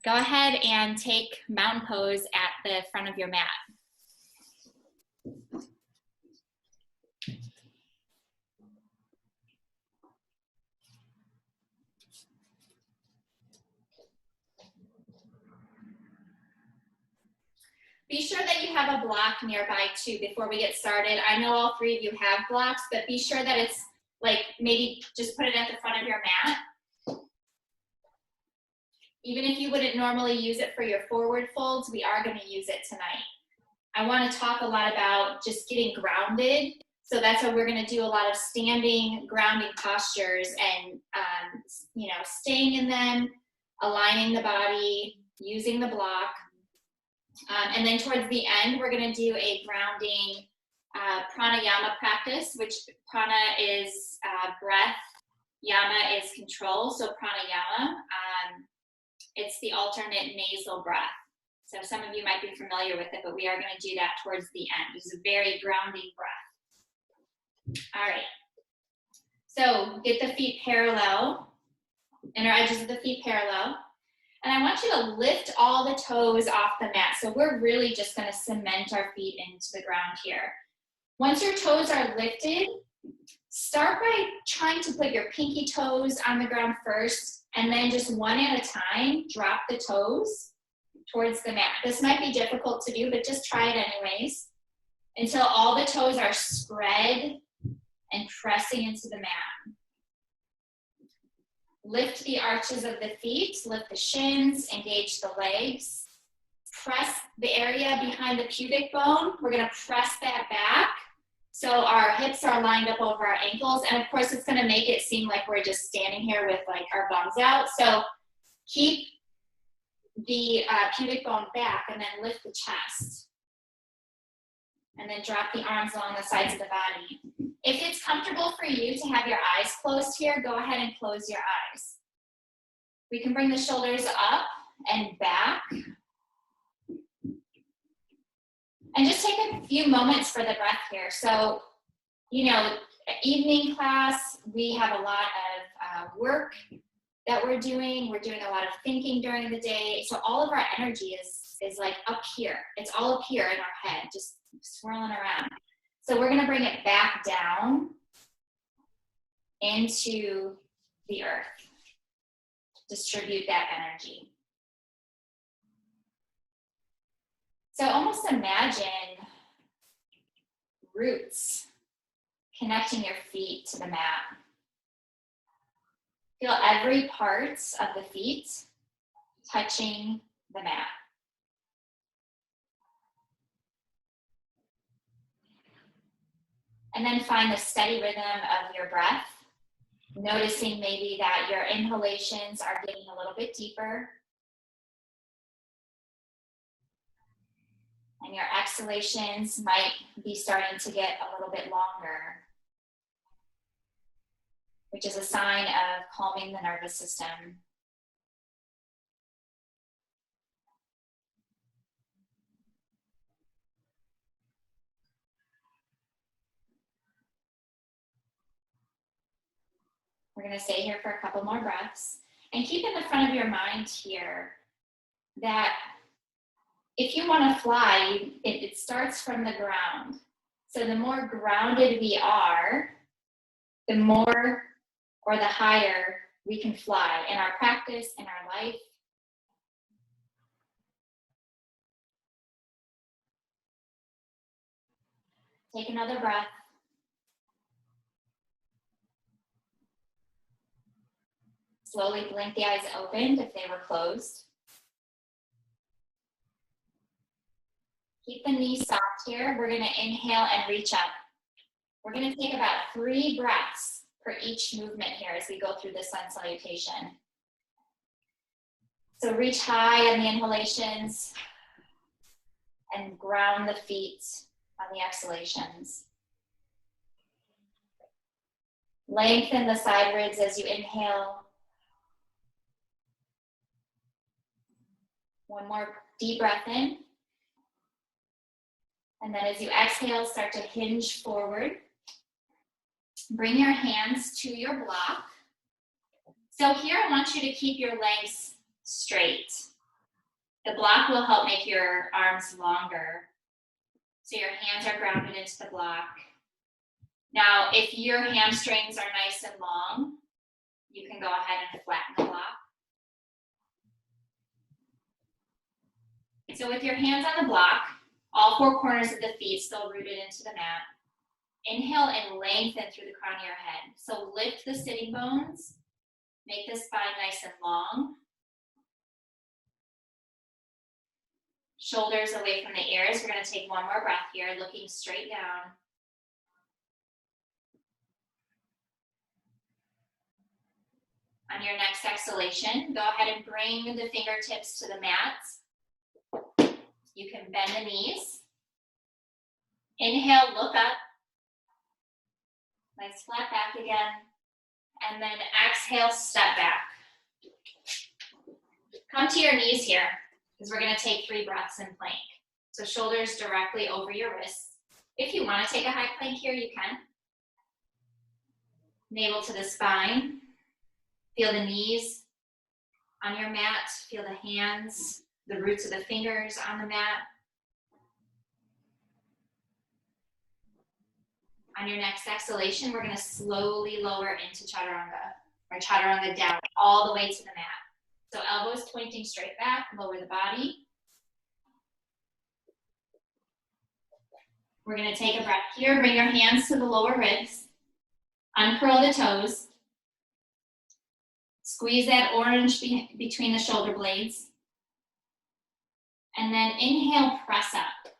Go ahead and take mountain pose at the front of your mat. Be sure that you have a block nearby too before we get started. I know all three of you have blocks, but be sure that it's like maybe just put it at the front of your mat. Even if you wouldn't normally use it for your forward folds, we are going to use it tonight. I want to talk a lot about just getting grounded. So that's why we're going to do a lot of standing, grounding postures and, staying in them, aligning the body, using the block. And then towards the end, we're going to do a grounding pranayama practice, which prana is breath, yama is control. So pranayama, it's the alternate nasal breath. So some of you might be familiar with it, but we are going to do that towards the end. It's a very grounding breath. All right. So get the feet parallel, inner edges of the feet parallel. And I want you to lift all the toes off the mat. So we're really just going to cement our feet into the ground here. Once your toes are lifted, start by trying to put your pinky toes on the ground first, and then just one at a time, drop the toes towards the mat. This might be difficult to do, but just try it anyways, until all the toes are spread and pressing into the mat. Lift the arches of the feet, lift the shins, engage the legs. Press the area behind the pubic bone. We're going to press that back so our hips are lined up over our ankles. And of course, it's going to make it seem like we're just standing here with like our bums out. So keep the pubic bone back and then lift the chest. And then drop the arms along the sides of the body. If it's comfortable for you to have your eyes closed here, go ahead and close your eyes. We can bring the shoulders up and back. And just take a few moments for the breath here. So, evening class, we have a lot of work that we're doing. We're doing a lot of thinking during the day. So all of our energy is like up here. It's all up here in our head, just swirling around. So we're going to bring it back down into the earth. Distribute that energy. So almost imagine roots connecting your feet to the mat. Feel every part of the feet touching the mat. And then find the steady rhythm of your breath, noticing maybe that your inhalations are getting a little bit deeper. And your exhalations might be starting to get a little bit longer, which is a sign of calming the nervous system. We're going to stay here for a couple more breaths. And keep in the front of your mind here that if you want to fly, it starts from the ground. So the more grounded we are, the more or the higher we can fly in our practice, in our life. Take another breath. Slowly blink the eyes open if they were closed. Keep the knees soft here. We're going to inhale and reach up. We're going to take about 3 breaths for each movement here as we go through the sun salutation. So reach high on the inhalations and ground the feet on the exhalations. Lengthen the side ribs as you inhale. One more deep breath in. And then as you exhale, start to hinge forward. Bring your hands to your block. So here I want you to keep your legs straight. The block will help make your arms longer. So your hands are grounded into the block. Now, if your hamstrings are nice and long, you can go ahead and flatten the block. So with your hands on the block, all four corners of the feet still rooted into the mat. Inhale and lengthen through the crown of your head. So lift the sitting bones, make the spine nice and long. Shoulders away from the ears. We're going to take one more breath here, looking straight down. On your next exhalation, go ahead and bring the fingertips to the mat. You can bend the knees. Inhale, look up. Nice flat back again. And then exhale, step back. Come to your knees here, because we're going to take 3 breaths in plank. So shoulders directly over your wrists. If you want to take a high plank here, you can. Navel to the spine. Feel the knees on your mat. Feel the hands, the roots of the fingers on the mat. On your next exhalation, we're going to slowly lower into chaturanga, or chaturanga down, all the way to the mat. So elbows pointing straight back, lower the body. We're going to take a breath here. Bring your hands to the lower ribs. Uncurl the toes. Squeeze that orange between the shoulder blades. And then inhale, press up.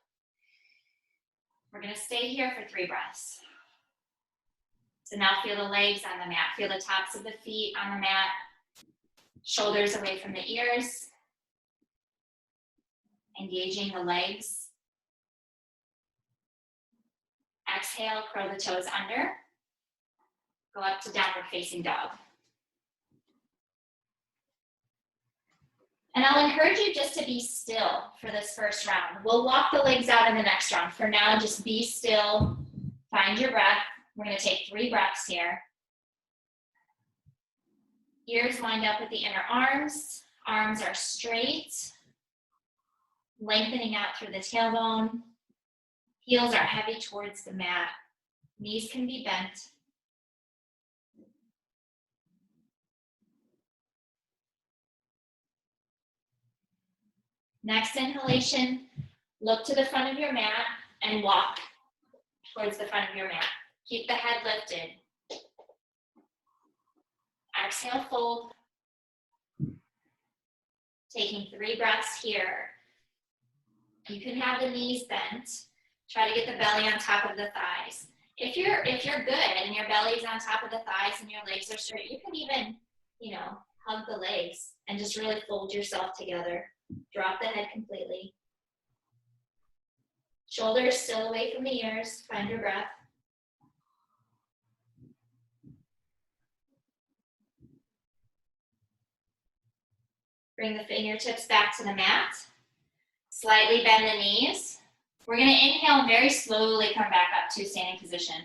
We're going to stay here for 3 breaths. So now feel the legs on the mat. Feel the tops of the feet on the mat. Shoulders away from the ears. Engaging the legs. Exhale, curl the toes under. Go up to downward facing dog. And I'll encourage you just to be still for this first round. We'll walk the legs out in the next round. For now, just be still. Find your breath. We're going to take 3 breaths here. Ears lined up with the inner arms. Arms are straight. Lengthening out through the tailbone. Heels are heavy towards the mat. Knees can be bent. Next inhalation, look to the front of your mat and walk towards the front of your mat. Keep the head lifted. Exhale, fold. Taking 3 breaths here. You can have the knees bent. Try to get the belly on top of the thighs. If you're good and your belly's on top of the thighs and your legs are straight, you can even, hug the legs and just really fold yourself together. Drop the head completely. Shoulders still away from the ears. Find your breath. Bring the fingertips back to the mat. Slightly bend the knees. We're going to inhale and very slowly come back up to standing position.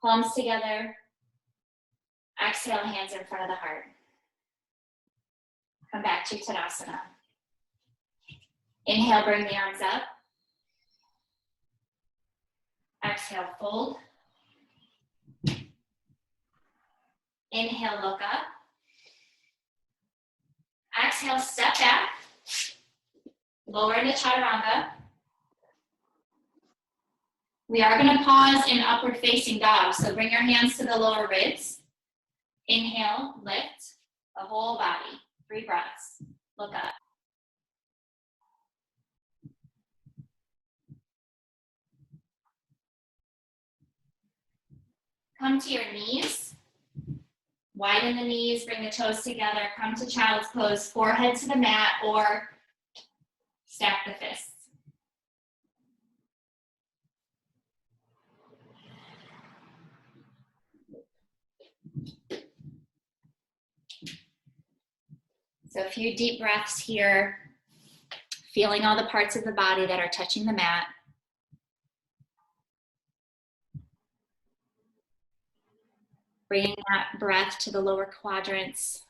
Palms together. Exhale, hands in front of the heart. Come back to Tadasana. Inhale, bring the arms up. Exhale, fold. Inhale, look up. Exhale, step back. Lower into chaturanga. We are going to pause in upward facing dog. So bring your hands to the lower ribs. Inhale, lift the whole body. 3 breaths. Look up. Come to your knees. Widen the knees, bring the toes together. Come to child's pose, forehead to the mat, or stack the fists. So a few deep breaths here, feeling all the parts of the body that are touching the mat. Bringing that breath to the lower quadrants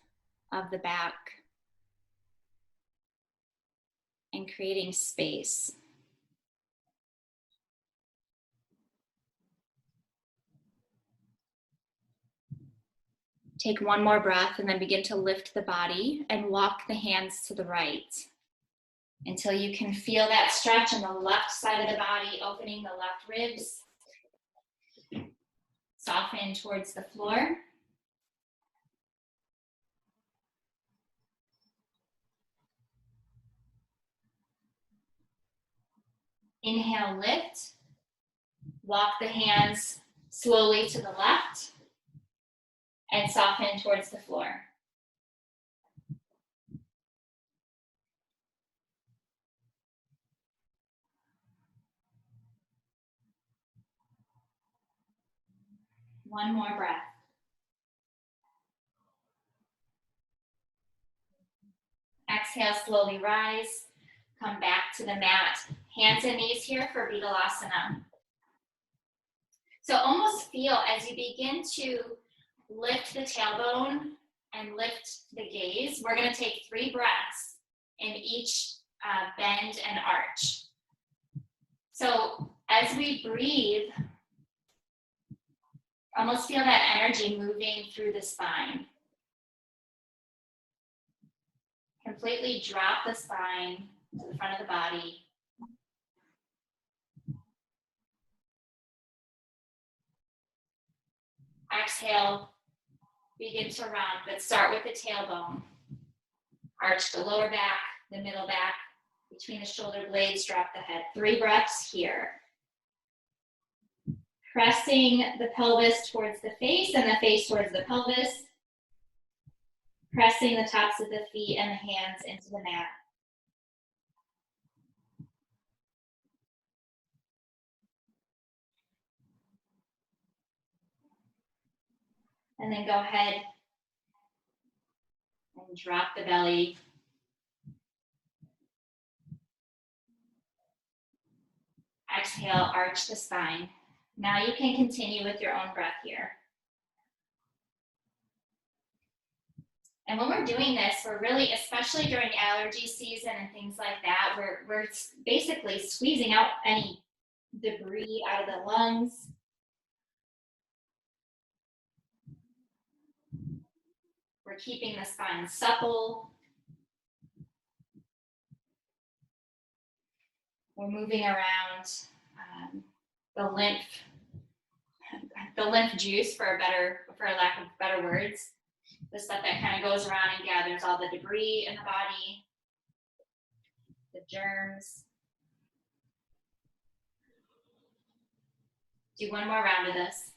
of the back. and creating space. Take one more breath and then begin to lift the body and walk the hands to the right until you can feel that stretch on the left side of the body, opening the left ribs. Soften towards the floor. Inhale, lift. Walk the hands slowly to the left and soften towards the floor. One more breath. Exhale, slowly rise. Come back to the mat. Hands and knees here for Vidalasana. So almost feel as you begin to lift the tailbone and lift the gaze, we're going to take 3 breaths in each bend and arch. So as we breathe, almost feel that energy moving through the spine. Completely drop the spine to the front of the body. Exhale, begin to round, but start with the tailbone. Arch the lower back, the middle back, between the shoulder blades, drop the head. 3 breaths here. Pressing the pelvis towards the face and the face towards the pelvis. Pressing the tops of the feet and the hands into the mat. And then go ahead and drop the belly. Exhale, arch the spine. Now you can continue with your own breath here. And when we're doing this, we're really, especially during allergy season and things like that, we're basically squeezing out any debris out of the lungs. We're keeping the spine supple. We're moving around the lymph juice, for lack of better words, the stuff that kind of goes around and gathers all the debris in the body, the germs. Do one more round of this.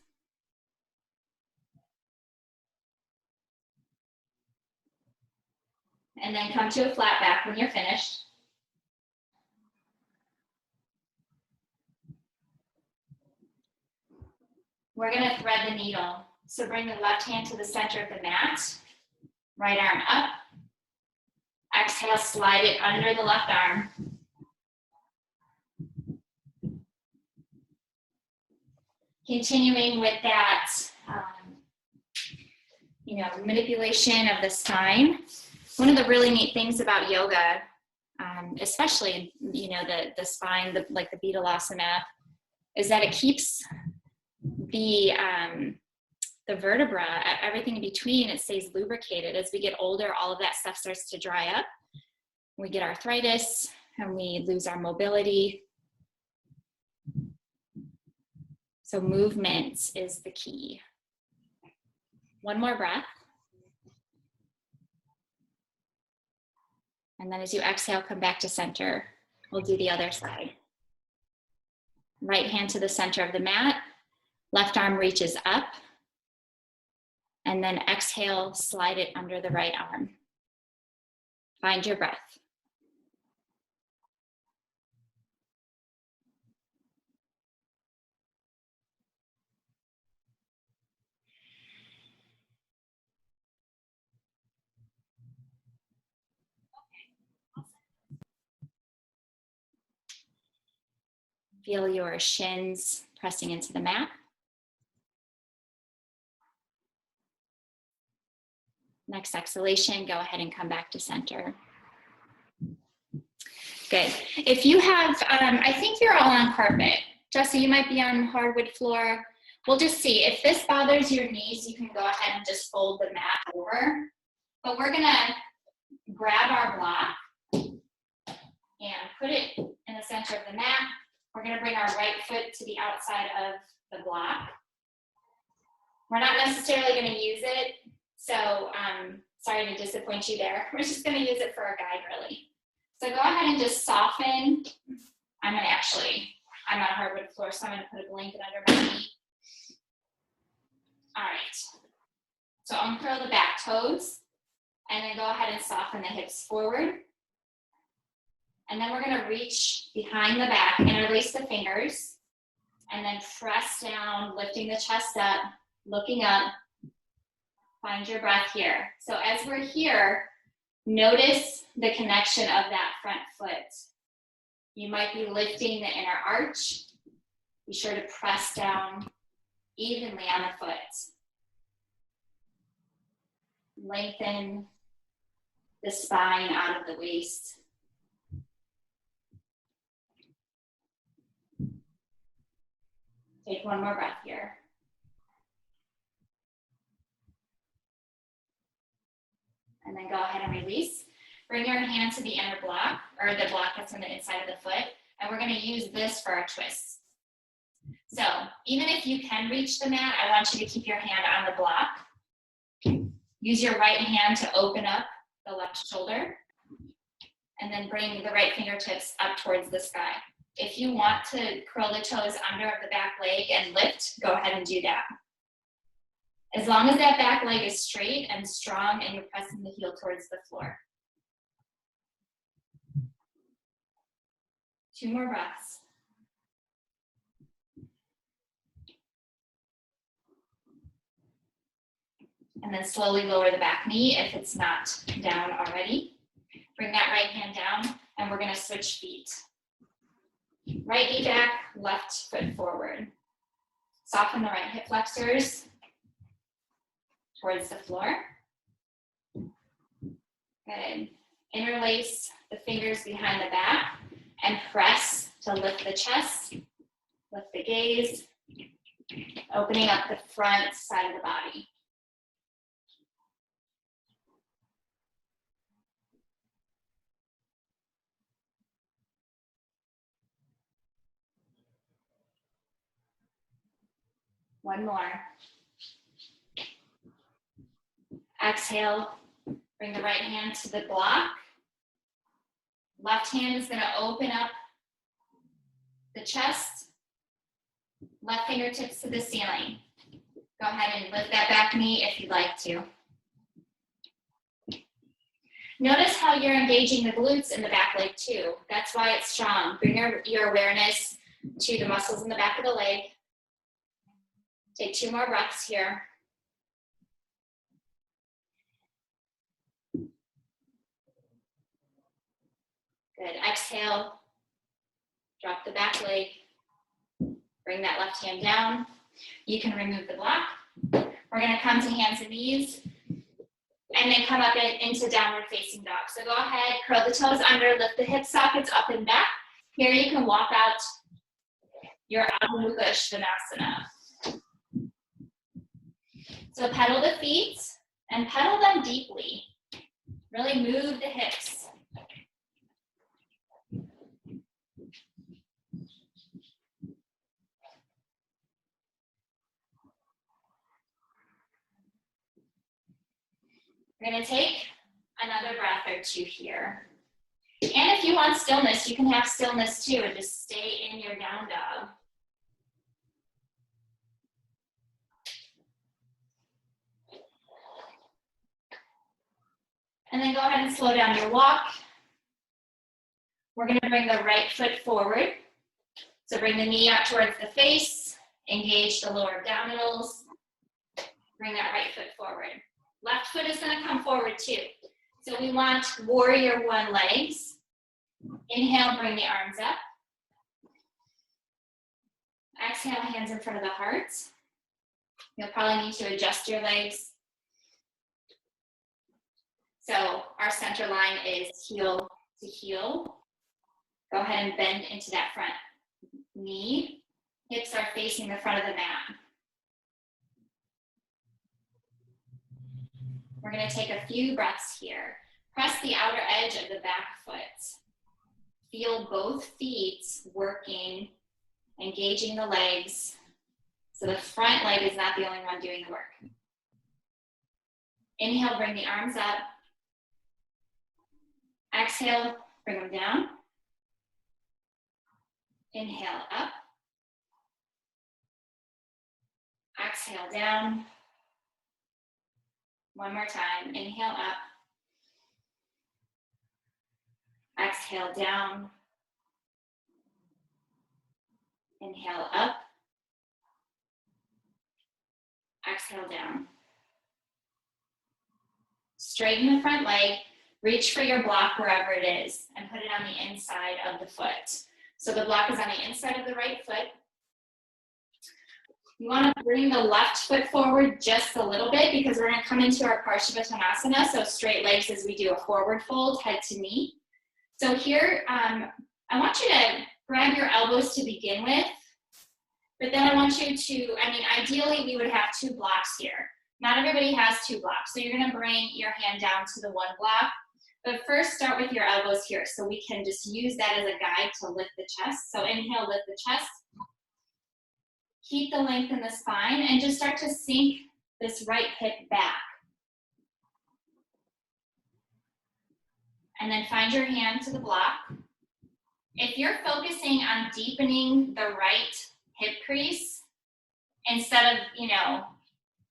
And then come to a flat back when you're finished. We're going to thread the needle. So bring the left hand to the center of the mat, right arm up. Exhale, slide it under the left arm. Continuing with that, manipulation of the spine. One of the really neat things about yoga, especially, the spine, like the Vidalasana, is that it keeps the vertebra, everything in between, it stays lubricated. As we get older, all of that stuff starts to dry up. We get arthritis and we lose our mobility. So movement is the key. One more breath. And then as you exhale, come back to center. We'll do the other side. Right hand to the center of the mat. Left arm reaches up. And then exhale, slide it under the right arm. Find your breath. Feel your shins pressing into the mat. Next exhalation, go ahead and come back to center. Good. If you have, I think you're all on carpet. Jesse, you might be on hardwood floor. We'll just see. If this bothers your knees, you can go ahead and just fold the mat over. But we're gonna grab our block and put it in the center of the mat. We're gonna bring our right foot to the outside of the block. We're not necessarily gonna use it, so sorry to disappoint you there. We're just gonna use it for a guide, really. So go ahead and just soften. I'm on hardwood floor, so I'm gonna put a blanket under my knee. All right, so uncurl the back toes, and then go ahead and soften the hips forward. And then we're gonna reach behind the back, interlace the fingers, and then press down, lifting the chest up, looking up. Find your breath here. So as we're here, notice the connection of that front foot. You might be lifting the inner arch. Be sure to press down evenly on the foot. Lengthen the spine out of the waist. Take one more breath here. And then go ahead and release. Bring your hand to the inner block, or the block that's on the inside of the foot, and we're gonna use this for our twists. So even if you can reach the mat, I want you to keep your hand on the block. Use your right hand to open up the left shoulder, and then bring the right fingertips up towards the sky. If you want to curl the toes under the back leg and lift, go ahead and do that. As long as that back leg is straight and strong and you're pressing the heel towards the floor. 2 more breaths. And then slowly lower the back knee if it's not down already. Bring that right hand down, and we're gonna switch feet. Right knee back, left foot forward. Soften the right hip flexors towards the floor. Good. Interlace the fingers behind the back and press to lift the chest, lift the gaze, opening up the front side of the body. One more. Exhale, bring the right hand to the block. Left hand is gonna open up the chest. Left fingertips to the ceiling. Go ahead and lift that back knee if you'd like to. Notice how you're engaging the glutes in the back leg too. That's why it's strong. Bring your awareness to the muscles in the back of the leg. Take 2 more breaths here. Good. Exhale. Drop the back leg. Bring that left hand down. You can remove the block. We're going to come to hands and knees and then come up into downward facing dog. So go ahead, curl the toes under, lift the hip sockets up and back. Here you can walk out your Adho Mukha Svanasana. So pedal the feet and pedal them deeply. Really move the hips. We're going to take another breath or 2 here. And if you want stillness, you can have stillness too and just stay in your down dog. And then go ahead and slow down your walk. We're going to bring the right foot forward. So bring the knee out towards the face, engage the lower abdominals, bring that right foot forward. Left foot is going to come forward too. So we want warrior 1 legs. Inhale, bring the arms up. Exhale, hands in front of the heart. You'll probably need to adjust your legs. So our center line is heel to heel. Go ahead and bend into that front knee. Hips are facing the front of the mat. We're going to take a few breaths here. Press the outer edge of the back foot. Feel both feet working, engaging the legs. So the front leg is not the only one doing the work. Inhale, bring the arms up. Exhale, bring them down. Inhale, up. Exhale, down. One more time. Inhale, up. Exhale, down. Inhale, up. Exhale, down. Straighten the front leg. Reach for your block wherever it is and put it on the inside of the foot. So the block is on the inside of the right foot. You want to bring the left foot forward just a little bit because we're going to come into our Parshavottanasana, so straight legs as we do a forward fold, head to knee. So here, I want you to grab your elbows to begin with, but then I want you to, ideally we would have 2 blocks here. Not everybody has 2 blocks, so you're going to bring your hand down to the 1 block. But first start with your elbows here so we can just use that as a guide to lift the chest. So inhale, lift the chest. Keep the length in the spine and just start to sink this right hip back. And then find your hand to the block. If you're focusing on deepening the right hip crease, instead of,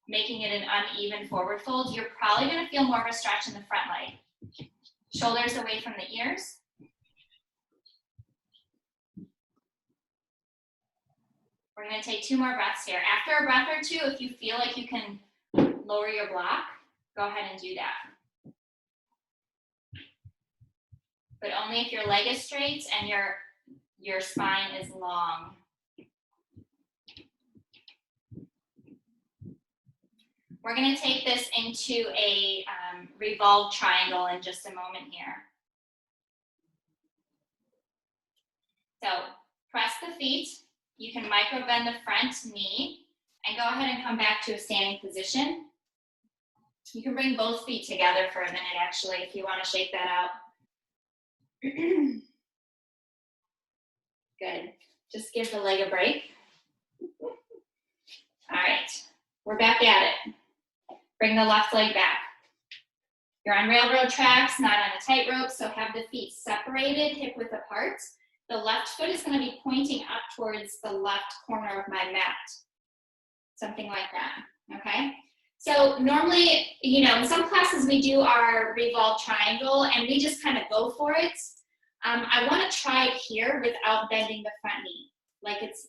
making it an uneven forward fold, you're probably going to feel more of a stretch in the front leg. Shoulders away from the ears. We're going to take 2 more breaths here. After a breath or 2, if you feel like you can lower your block, go ahead and do that. But only if your leg is straight and your spine is long. We're going to take this into a revolved triangle in just a moment here. So press the feet. You can micro bend the front knee and go ahead and come back to a standing position. You can bring both feet together for a minute actually if you want to shake that out. Good. Just give the leg a break. All right, we're back at it. Bring the left leg back. You're on railroad tracks, not on a tightrope, so have the feet separated, hip width apart. The left foot is going to be pointing up towards the left corner of my mat. Something like that, okay? So normally, in some classes we do our revolved triangle and we just kind of go for it. I want to try it here without bending the front knee, like it's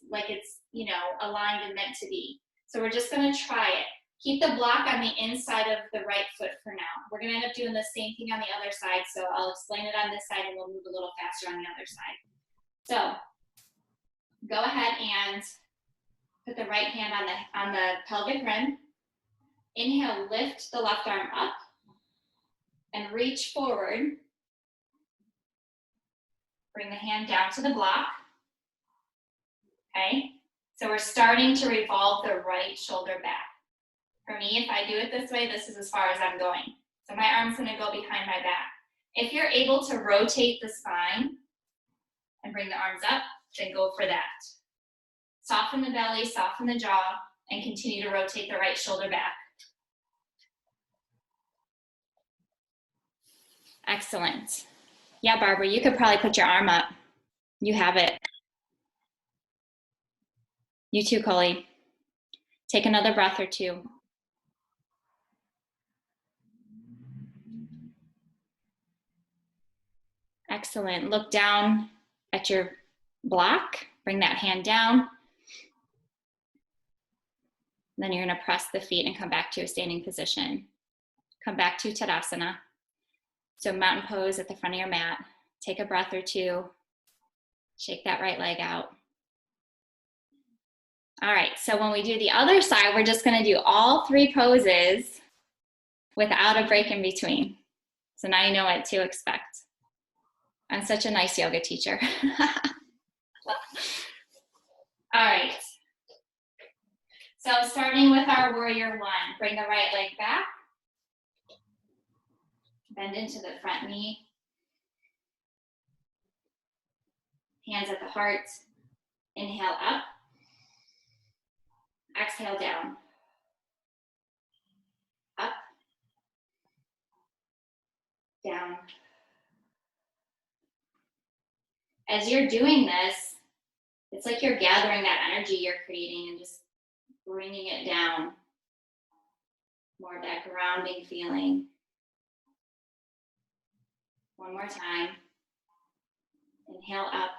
aligned and meant to be. So we're just going to try it. Keep the block on the inside of the right foot for now. We're going to end up doing the same thing on the other side, so I'll explain it on this side and we'll move a little faster on the other side. So go ahead and put the right hand on the pelvic rim. Inhale, lift the left arm up and reach forward. Bring the hand down to the block. Okay, so we're starting to revolve the right shoulder back. For me, if I do it this way, this is as far as I'm going. So my arm's going to go behind my back. If you're able to rotate the spine and bring the arms up, then go for that. Soften the belly, soften the jaw, and continue to rotate the right shoulder back. Excellent. Yeah, Barbara, you could probably put your arm up. You have it. You too, Coley. Take another breath or 2. Excellent. Look down at your block. Bring that hand down. Then you're going to press the feet and come back to a standing position. Come back to Tadasana. So mountain pose at the front of your mat. Take a breath or 2. Shake that right leg out. All right, so when we do the other side, we're just going to do all 3 poses without a break in between. So now you know what to expect. I'm such a nice yoga teacher. All right. So starting with our warrior one, bring the right leg back. Bend into the front knee. Hands at the heart. Inhale up. Exhale down. Up. Down. As you're doing this, it's like you're gathering that energy you're creating and just bringing it down. More of that grounding feeling. One more time. Inhale up.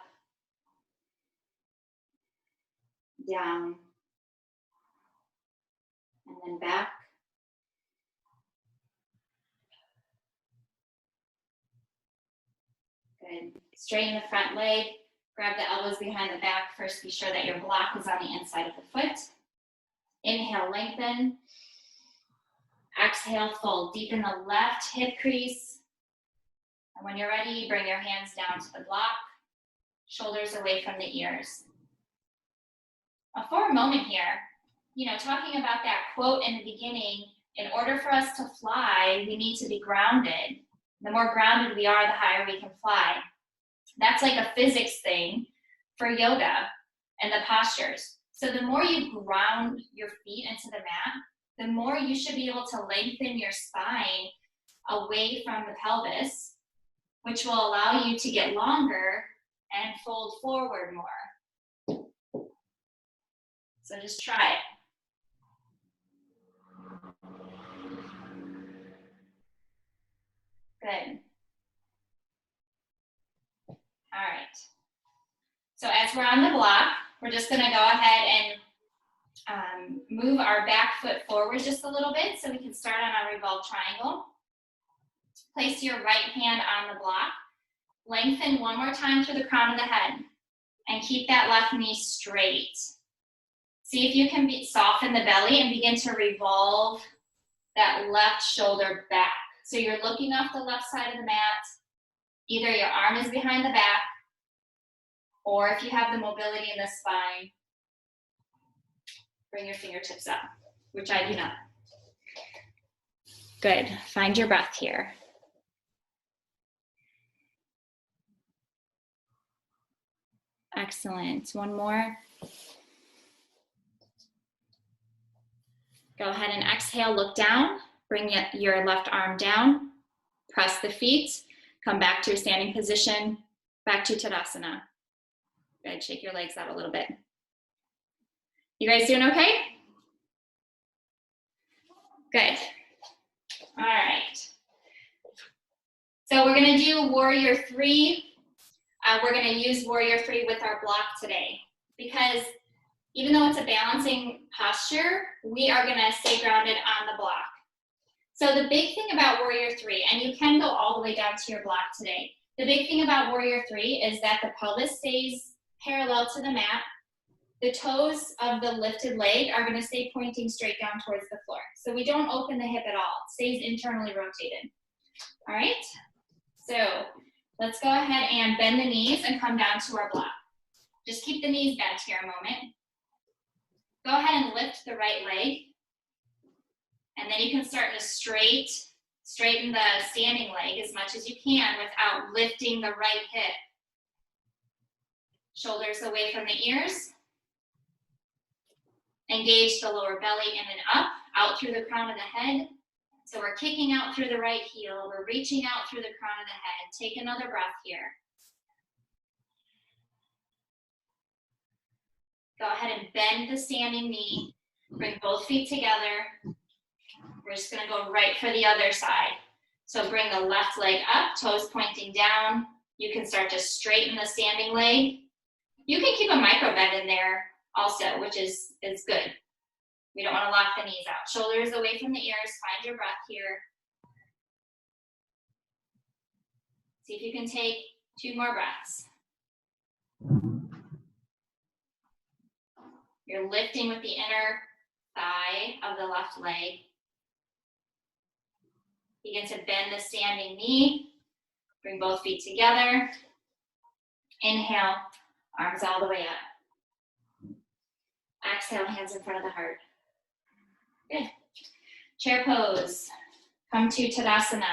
Down. And then back. Good. Straighten the front leg. Grab the elbows behind the back. First, be sure that your block is on the inside of the foot. Inhale, lengthen. Exhale, fold. Deepen the left hip crease. And when you're ready, bring your hands down to the block. Shoulders away from the ears. Now for a moment here, talking about that quote in the beginning, in order for us to fly, we need to be grounded. The more grounded we are, the higher we can fly. That's like a physics thing for yoga and the postures. So the more you ground your feet into the mat, the more you should be able to lengthen your spine away from the pelvis, which will allow you to get longer and fold forward more. So just try it. Good. All right. So as we're on the block, we're just going to go ahead and move our back foot forward just a little bit so we can start on our revolved triangle. Place your right hand on the block. Lengthen one more time through the crown of the head and keep that left knee straight. See if you can soften the belly and begin to revolve that left shoulder back. So you're looking off the left side of the mat. Either your arm is behind the back, or if you have the mobility in the spine, bring your fingertips up, which I do not. Good. Find your breath here. Excellent. One more. Go ahead and exhale, look down. Bring your left arm down. Press the feet. Come back to your standing position. Back to Tadasana. Good. Shake your legs out a little bit. You guys doing okay? Good. All right. So we're going to do Warrior 3. We're going to use Warrior 3 with our block today because even though it's a balancing posture, we are going to stay grounded on the block. So the big thing about Warrior 3, and you can go all the way down to your block today, the big thing about Warrior 3 is that the pelvis stays parallel to the mat. The toes of the lifted leg are going to stay pointing straight down towards the floor. So we don't open the hip at all. It stays internally rotated. All right? So let's go ahead and bend the knees and come down to our block. Just keep the knees bent here a moment. Go ahead and lift the right leg. And then you can start to straighten the standing leg as much as you can without lifting the right hip. Shoulders away from the ears. Engage the lower belly in and up, out through the crown of the head. So we're kicking out through the right heel. We're reaching out through the crown of the head. Take another breath here. Go ahead and bend the standing knee. Bring both feet together. We're just going to go right for the other side. So bring the left leg up, toes pointing down. You can start to straighten the standing leg. You can keep a micro bend in there also, which is good. We don't want to lock the knees out. Shoulders away from the ears. Find your breath here. See if you can take 2 more breaths. You're lifting with the inner thigh of the left leg. Begin to bend the standing knee. Bring both feet together. Inhale, arms all the way up. Exhale, hands in front of the heart. Good. Chair pose. Come to Tadasana.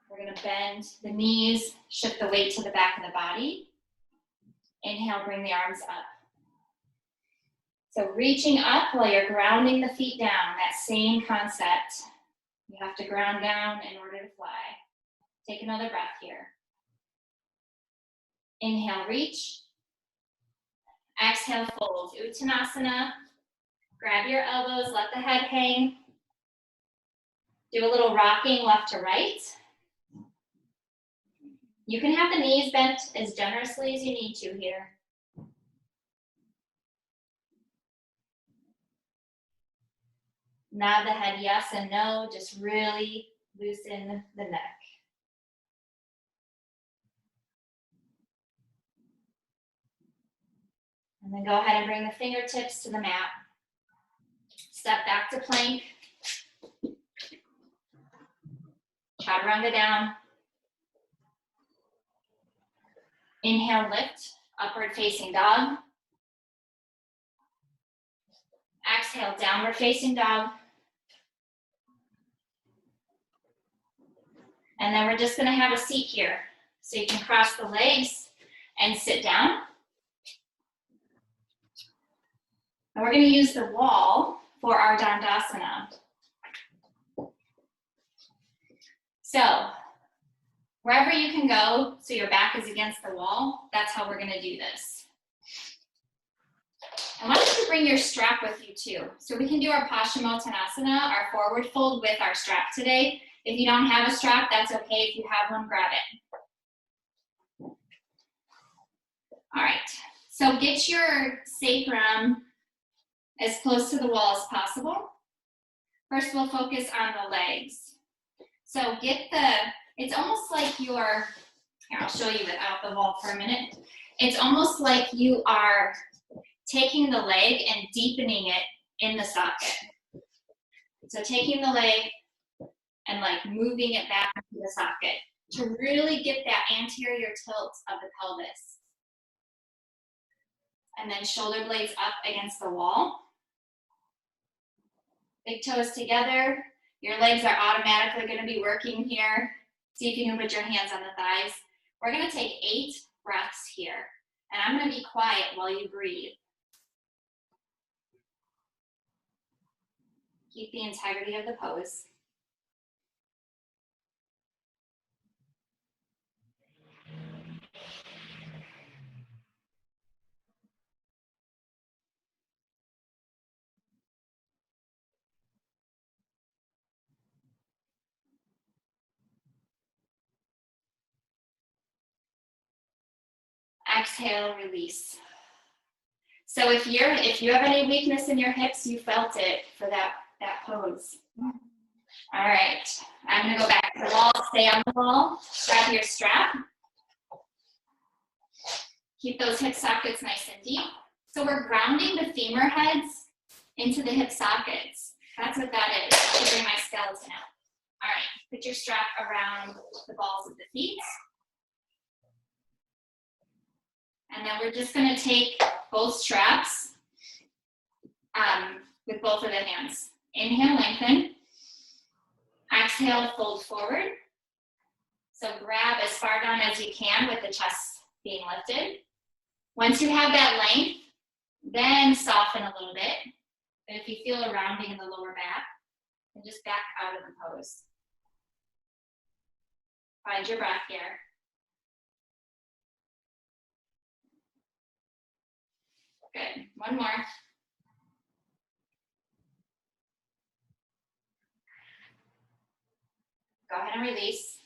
We're gonna bend the knees, shift the weight to the back of the body. Inhale, bring the arms up. So reaching up while you're grounding the feet down, that same concept. You have to ground down in order to fly. Take another breath here. Inhale, reach. Exhale, fold. Uttanasana. Grab your elbows, let the head hang. Do a little rocking left to right. You can have the knees bent as generously as you need to here. Nod the head yes and no, just really loosen the neck. And then go ahead and bring the fingertips to the mat. Step back to plank. Chaturanga down. Inhale, lift, upward facing dog. Exhale, downward facing dog. And then we're just gonna have a seat here. So you can cross the legs and sit down. And we're gonna use the wall for our Dandasana. So, wherever you can go, so your back is against the wall, that's how we're gonna do this. I want you to bring your strap with you too. So we can do our Paschimottanasana, our forward fold with our strap today. If you don't have a strap, that's okay. If you have one, grab it. All right, so get your sacrum as close to the wall as possible. First, we'll focus on the legs. So it's almost like you're, here, I'll show you without the wall for a minute. It's almost like you are taking the leg and deepening it in the socket. So taking the leg and like moving it back into the socket to really get that anterior tilt of the pelvis. And then shoulder blades up against the wall. Big toes together. Your legs are automatically going to be working here. See if you can put your hands on the thighs. We're going to take 8 breaths here. And I'm going to be quiet while you breathe. Keep the integrity of the pose. Exhale, release. So if you have any weakness in your hips, you felt it for that pose. All right, I'm gonna go back to the wall, stay on the wall, grab your strap. Keep those hip sockets nice and deep. So we're grounding the femur heads into the hip sockets. That's what that is. To bring my skeleton out. All right, put your strap around the balls of the feet. And then we're just gonna take both straps with both of the hands. Inhale, lengthen. Exhale, fold forward. So grab as far down as you can with the chest being lifted. Once you have that length, then soften a little bit. But if you feel a rounding in the lower back, then just back out of the pose. Find your breath here. Good, one more. Go ahead and release.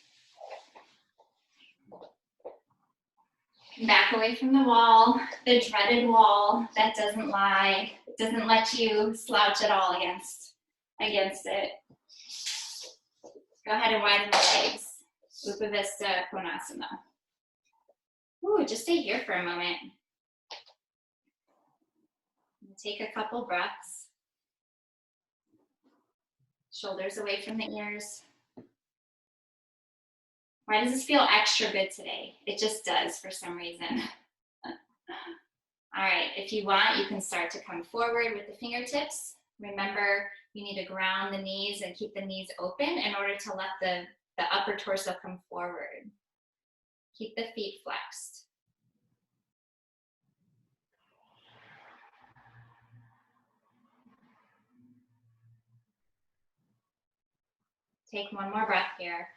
Come back away from the wall, the dreaded wall that doesn't lie, doesn't let you slouch at all against it. Go ahead and widen the legs. Upavista Konasana. Ooh, just stay here for a moment. Take a couple breaths. Shoulders away from the ears. Why does this feel extra good today? It just does for some reason. All right, if you want, you can start to come forward with the fingertips. Remember, you need to ground the knees and keep the knees open in order to let the upper torso come forward. Keep the feet flexed. Take one more breath here.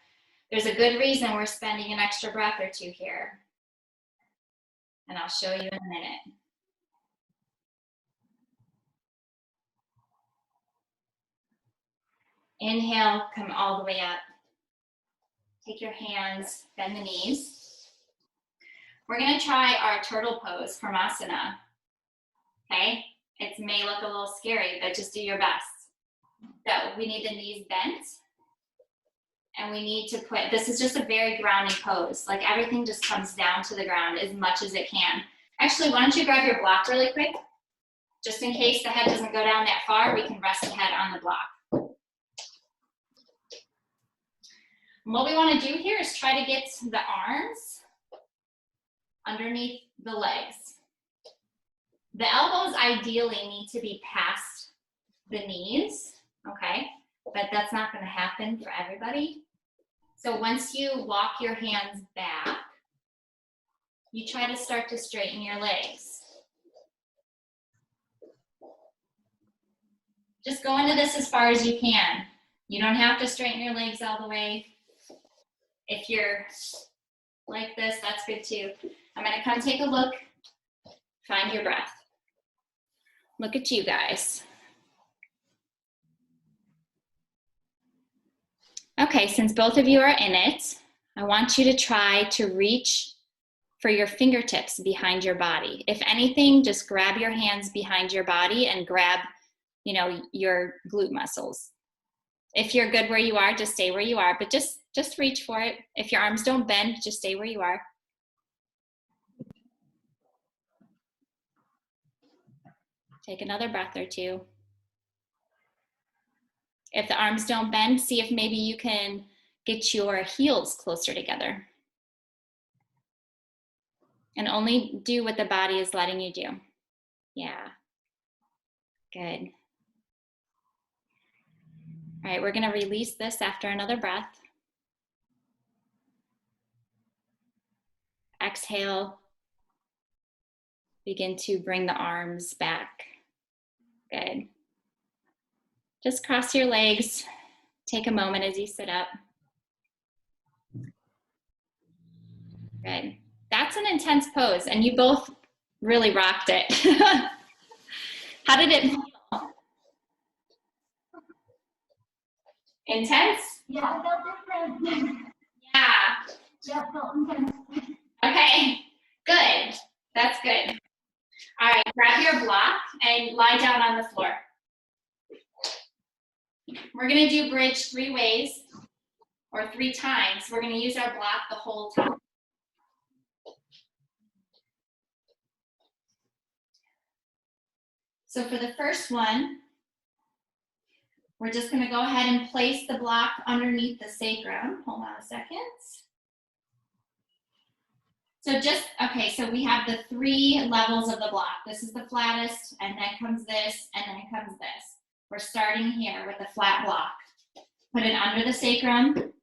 There's a good reason we're spending an extra breath or two here. And I'll show you in a minute. Inhale, come all the way up. Take your hands, bend the knees. We're gonna try our turtle pose, Karmasana. Okay? It may look a little scary, but just do your best. So we need the knees bent. And we need to put, this is just a very grounding pose. Like everything just comes down to the ground as much as it can. Actually, why don't you grab your block really quick? Just in case the head doesn't go down that far, we can rest the head on the block. And what we want to do here is try to get the arms underneath the legs. The elbows ideally need to be past the knees, okay? But that's not going to happen for everybody. So once you walk your hands back, you try to start to straighten your legs. Just go into this as far as you can. You don't have to straighten your legs all the way. If you're like this, that's good too. I'm going to come take a look, find your breath. Look at you guys. Okay, since both of you are in it, I want you to try to reach for your fingertips behind your body. If anything, just grab your hands behind your body and grab, your glute muscles. If you're good where you are, just stay where you are, but just reach for it. If your arms don't bend, just stay where you are. Take another breath or two. If the arms don't bend, see if maybe you can get your heels closer together. And only do what the body is letting you do. Yeah, good. All right, we're gonna release this after another breath. Exhale. Begin to bring the arms back. Good. Just cross your legs. Take a moment as you sit up. Good. That's an intense pose, and you both really rocked it. How did it feel? Intense? Yeah, it felt different. Yeah. Yeah, it felt intense. Okay, good. That's good. All right, grab your block and lie down on the floor. We're gonna do bridge 3 ways or 3 times. We're gonna use our block the whole time. So for the first one, we're just gonna go ahead and place the block underneath the sacrum. Hold on a second. So so we have the 3 levels of the block. This is the flattest, and then comes this, and then comes this. We're starting here with the flat block. Put it under the sacrum.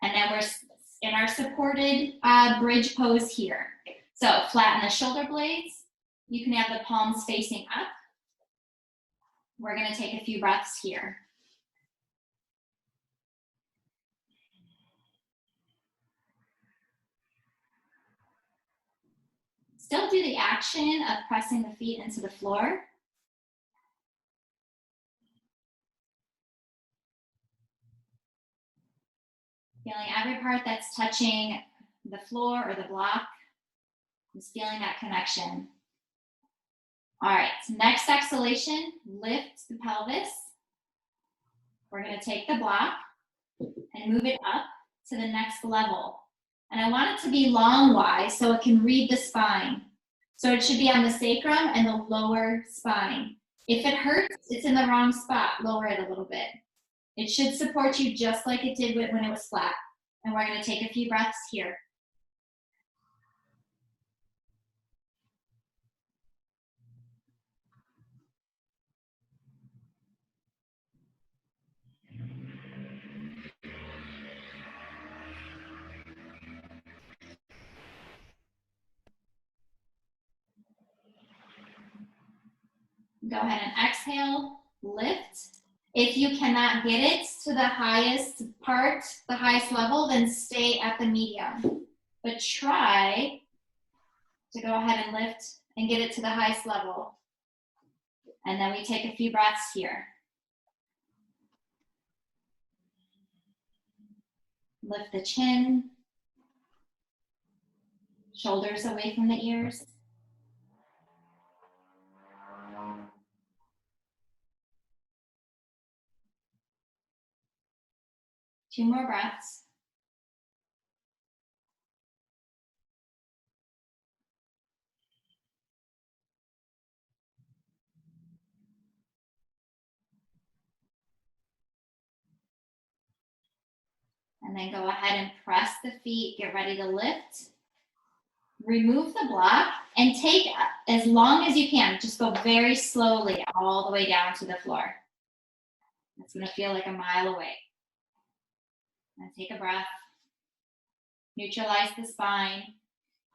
And then we're in our supported bridge pose here. So flatten the shoulder blades. You can have the palms facing up. We're gonna take a few breaths here. Still do the action of pressing the feet into the floor. Feeling every part that's touching the floor or the block. Just feeling that connection. All right, so next exhalation, lift the pelvis. We're gonna take the block and move it up to the next level. And I want it to be long-wise so it can read the spine. So it should be on the sacrum and the lower spine. If it hurts, it's in the wrong spot. Lower it a little bit. It should support you just like it did when it was flat. And we're gonna take a few breaths here. Go ahead and exhale, lift. If you cannot get it to the highest part, the highest level, then stay at the medium. But try to go ahead and lift and get it to the highest level. And then we take a few breaths here. Lift the chin, shoulders away from the ears. Two more breaths. And then go ahead and press the feet, get ready to lift. Remove the block and take as long as you can. Just go very slowly all the way down to the floor. It's gonna feel like a mile away. And take a breath. Neutralize the spine,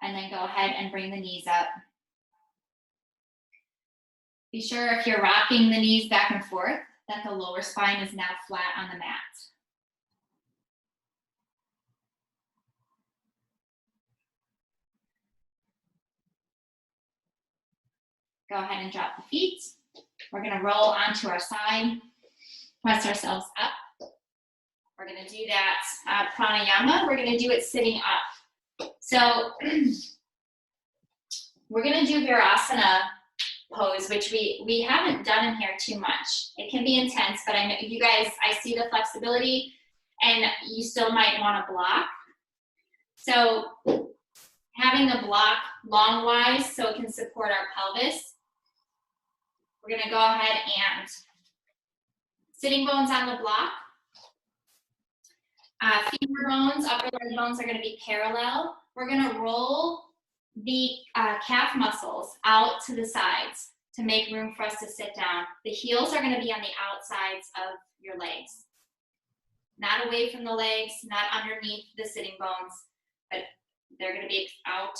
and then go ahead and bring the knees up. Be sure if you're rocking the knees back and forth that the lower spine is now flat on the mat. Go ahead and drop the feet. We're gonna roll onto our side, press ourselves up. We're gonna do that pranayama. We're gonna do it sitting up. So we're gonna do Virasana pose, which we haven't done in here too much. It can be intense, but I know you guys, I see the flexibility and you still might wanna block. So having the block long-wise so it can support our pelvis. We're gonna go ahead and sitting bones on the block. Femur bones, upper leg bones are gonna be parallel. We're gonna roll the calf muscles out to the sides to make room for us to sit down. The heels are gonna be on the outsides of your legs. Not away from the legs, not underneath the sitting bones, but they're gonna be out.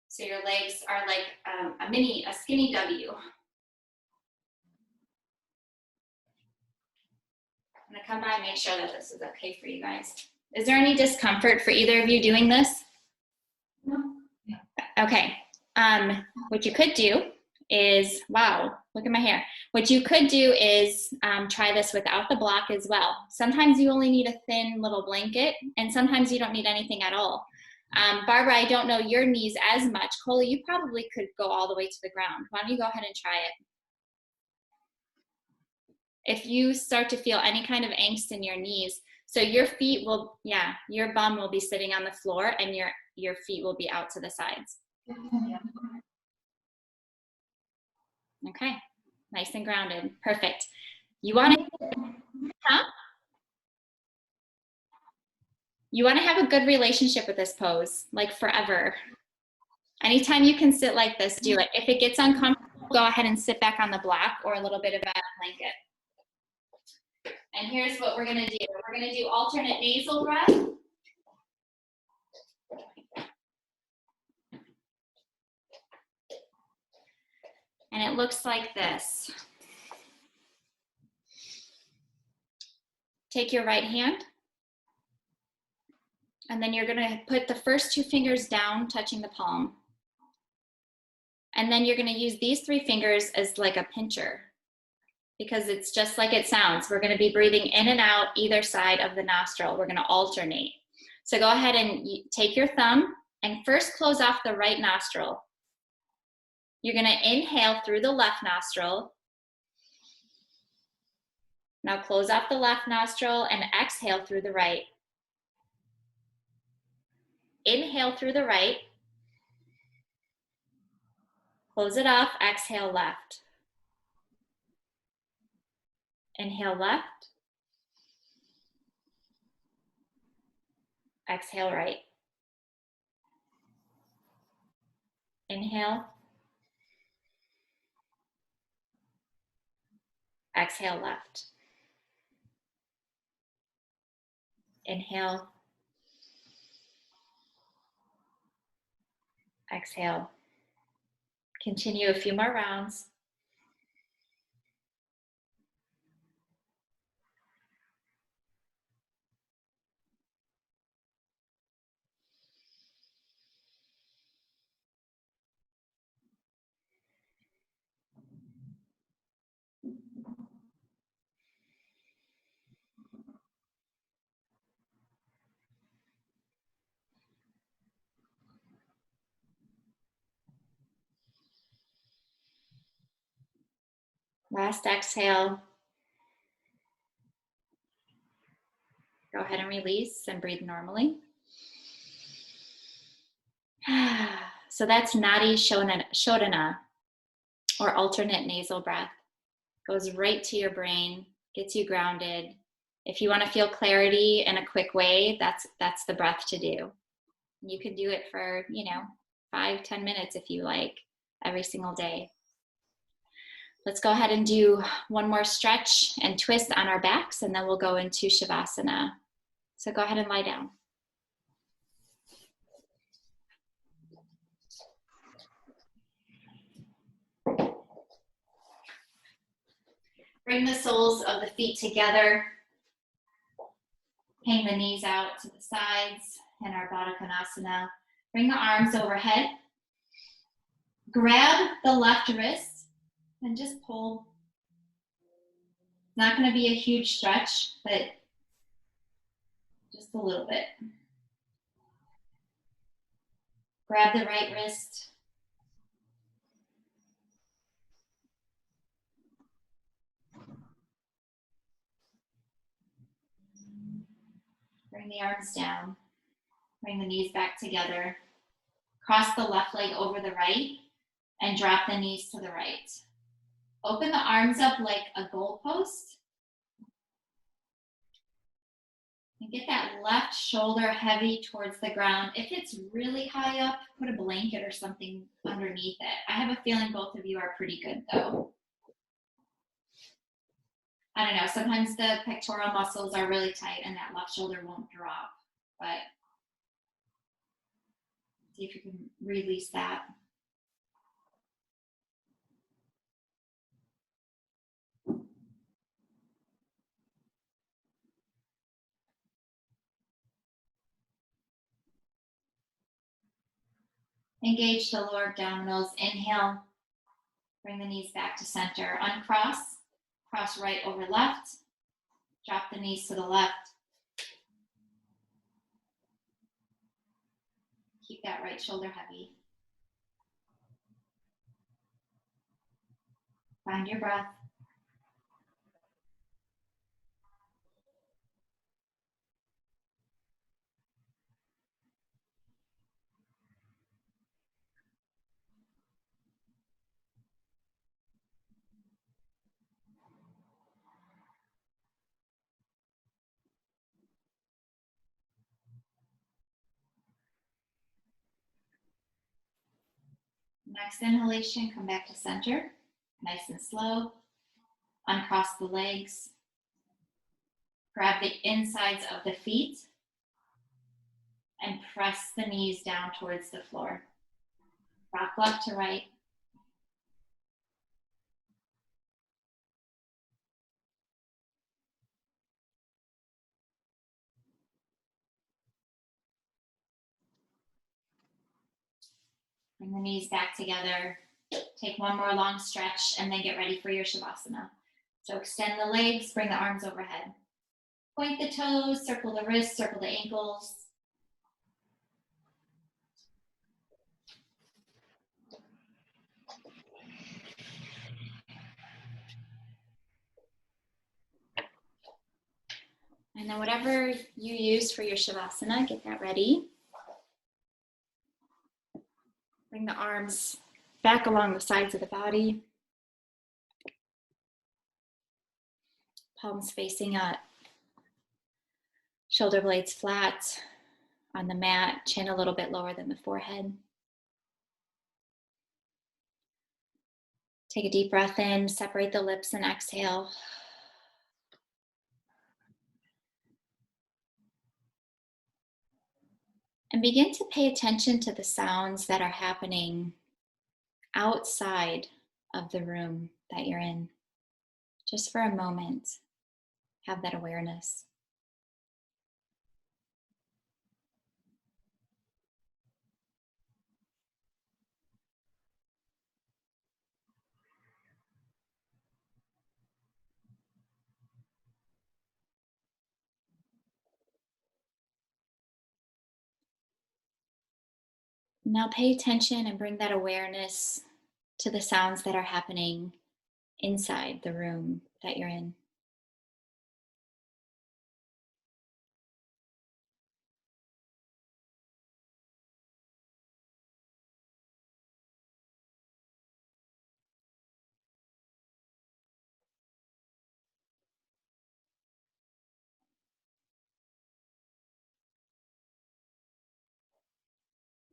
So your legs are like a skinny W. I'm gonna come by and make sure that this is okay for you guys. Is there any discomfort for either of you doing this? No. Okay, what you could do is, wow, look at my hair. What you could do is try this without the block as well. Sometimes you only need a thin little blanket, and sometimes you don't need anything at all. Barbara, I don't know your knees as much. Coley, you probably could go all the way to the ground. Why don't you go ahead and try it? If you start to feel any kind of angst in your knees, so your feet will, your bum will be sitting on the floor and your feet will be out to the sides. Okay, nice and grounded, perfect. You wanna, You wanna have a good relationship with this pose, like forever. Anytime you can sit like this, do it. If it gets uncomfortable, go ahead and sit back on the block or a little bit of a blanket. And here's what we're gonna do. We're gonna do alternate nasal breath. And it looks like this. Take your right hand, and then you're gonna put the first two fingers down, touching the palm. And then you're gonna use these three fingers as like a pincher, because it's just like it sounds. We're gonna be breathing in and out either side of the nostril. We're gonna alternate. So go ahead and take your thumb and first close off the right nostril. You're gonna inhale through the left nostril. Now close off the left nostril and exhale through the right. Inhale through the right. Close it off, exhale left. Inhale left. Exhale right. Inhale. Exhale left. Inhale. Exhale. Continue a few more rounds. Last exhale. Go ahead and release and breathe normally. So that's Nadi Shodhana, or alternate nasal breath. Goes right to your brain, gets you grounded. If you want to feel clarity in a quick way, that's the breath to do. You can do it for, 5-10 minutes if you like, every single day. Let's go ahead and do one more stretch and twist on our backs, and then we'll go into Shavasana. So go ahead and lie down. Bring the soles of the feet together. Hang the knees out to the sides in our Baddha Konasana. Bring the arms overhead. Grab the left wrist and just pull. It's not going to be a huge stretch, but just a little bit. Grab the right wrist. Bring the arms down. Bring the knees back together. Cross the left leg over the right and drop the knees to the right. Open the arms up like a goalpost. And get that left shoulder heavy towards the ground. If it's really high up, put a blanket or something underneath it. I have a feeling both of you are pretty good though. I don't know, sometimes the pectoral muscles are really tight and that left shoulder won't drop, but see if you can release that. Engage the lower abdominals. Inhale, bring the knees back to center. Uncross, cross right over left. Drop the knees to the left. Keep that right shoulder heavy. Find your breath. Next inhalation, come back to center. Nice and slow. Uncross the legs. Grab the insides of the feet and press the knees down towards the floor. Rock left to right. Bring the knees back together. Take one more long stretch and then get ready for your Shavasana. So extend the legs, bring the arms overhead. Point the toes, circle the wrists, circle the ankles. And then whatever you use for your Shavasana, get that ready. Bring the arms back along the sides of the body. Palms facing up. Shoulder blades flat. on the mat, chin a little bit lower than the forehead. Take a deep breath in, separate the lips and exhale. And begin to pay attention to the sounds that are happening outside of the room that you're in. Just for a moment, have that awareness. Now pay attention and bring that awareness to the sounds that are happening inside the room that you're in.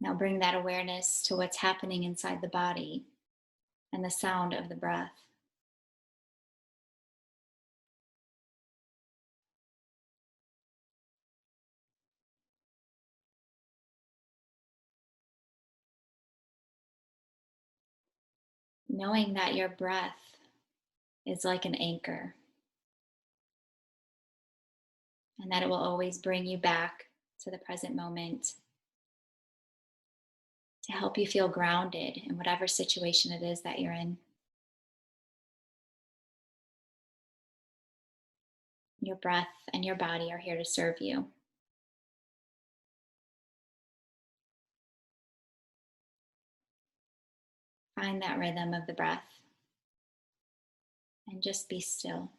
Now bring that awareness to what's happening inside the body and the sound of the breath. Knowing that your breath is like an anchor and that it will always bring you back to the present moment to help you feel grounded in whatever situation it is that you're in. Your breath and your body are here to serve you. Find that rhythm of the breath and just be still.